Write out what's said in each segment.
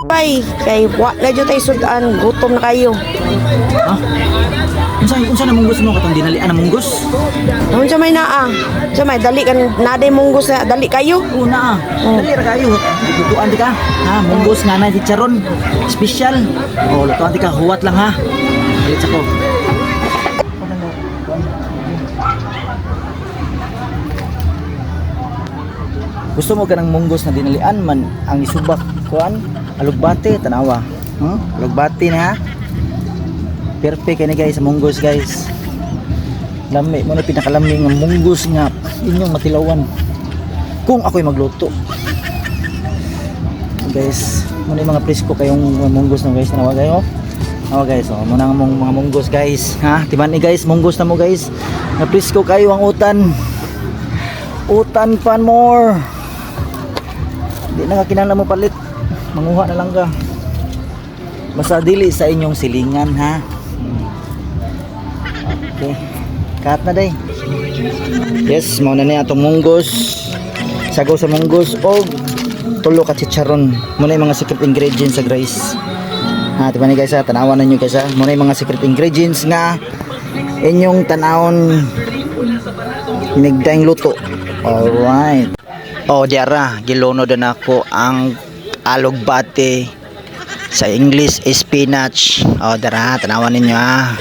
Bay, kay wala jud tay sudan, gutom na kayo. Ha? Unsa na munggos mo katong dinalian na munggos? Unsa may naa? Unsa may dali kan naday munggos na dali kayo? Una, dali ra kayo. Lutuan di ka. Ha, munggos nga na chicharon. Special. Oh, lutuan di ka, huwat lang ha. Let's go. Gusto mo ganang munggos na dinalian man ang isubak kuan alugbate tanawa. Alugbate na ha. Perfect kani guys sa munggos guys. Lami mo na pinakalami nga munggos nga inyong matilawan. Kung ako'y magluto. Guys, mo na yung mga presko kayong munggos na guys tanawa kayo. Oh guys, oh mo na mga munggos guys. Ha, timan ni guys, munggos na mo guys. Na presko kayo ang utan. Utan pan more. Di na kakinahanglan mo palit. Manguha na lang ka. Basta dili sa inyong silingan ha. Okay. Cut na day. Yes, mao na ni atong munggos. Sagaw sa munggos o tulo ka chicharon. Muna yung mga secret ingredients sa guys. Ha, diba ni guys ha, tanawan ninyo guys ha. Muna yung mga secret ingredients nga inyong tanawon nigdaing luto. Alright. Oh, diara, gilono din ako ang alugbate. Sa English, spinach. Oh, dara, tanawan ninyo ha.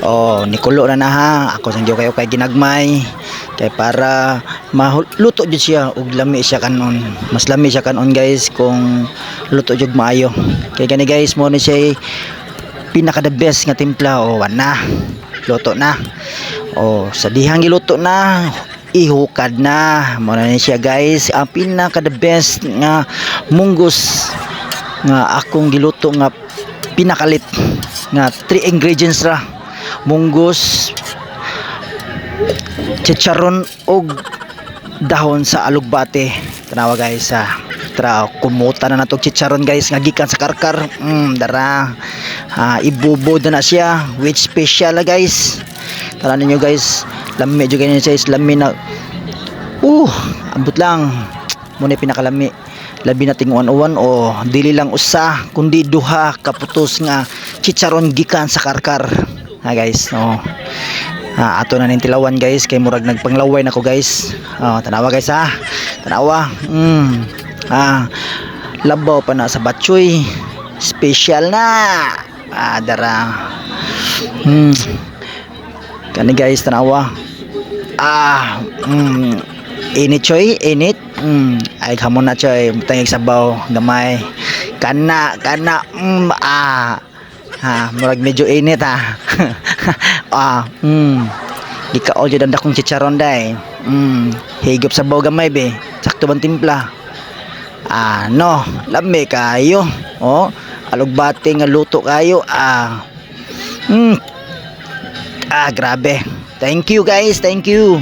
Oh, nikulo na ha. Ako sang kayo kay ginagmay. Kay para maluto jud siya ug lami siya kanon. Mas lami siya kanon guys kung luto jud maayo. Kay gani guys, mo ni siya pinaka the best nga timpla. Oh, na. Luto na. Oh, sa dihang giluto na, ihukad na. Mo na ni siya guys, ang pinaka the best nga munggos nga akong giluto nga pinakalit nga 3 ingredients ra: munggos, chicharon ug dahon sa alugbate. Tanawa guys ha. Tra kumuta na natog chicharon guys nga gikan sa karkar. Dara. Ibubod na siya with special guys. Tara ninyo guys. Lami jud ganyan siya, lami na. Ambot lang. Muna pinakalami. Labi na tinguan-uwan o dili lang usa kundi duha kaputos nga chicharon gikan sa karkar. Ha guys, no. Ato na ning tilawan guys kay murag nagpanglaway nako guys. Tanawa guys ha. Tanawa. Labaw pa na sa batchoy. Special na. Dara. Kani guys tanawa. Init choy, init. Ay hamon na choy, tangig sabaw gamay. Kana. Murag medyo init ha. Gikaol jud ang dakong chicharon day. Higop sabaw gamay be. Sakto bang timpla. No, lami kayo. Oh, alugbate nga luto kayo. Grabe. Thank you guys, thank you.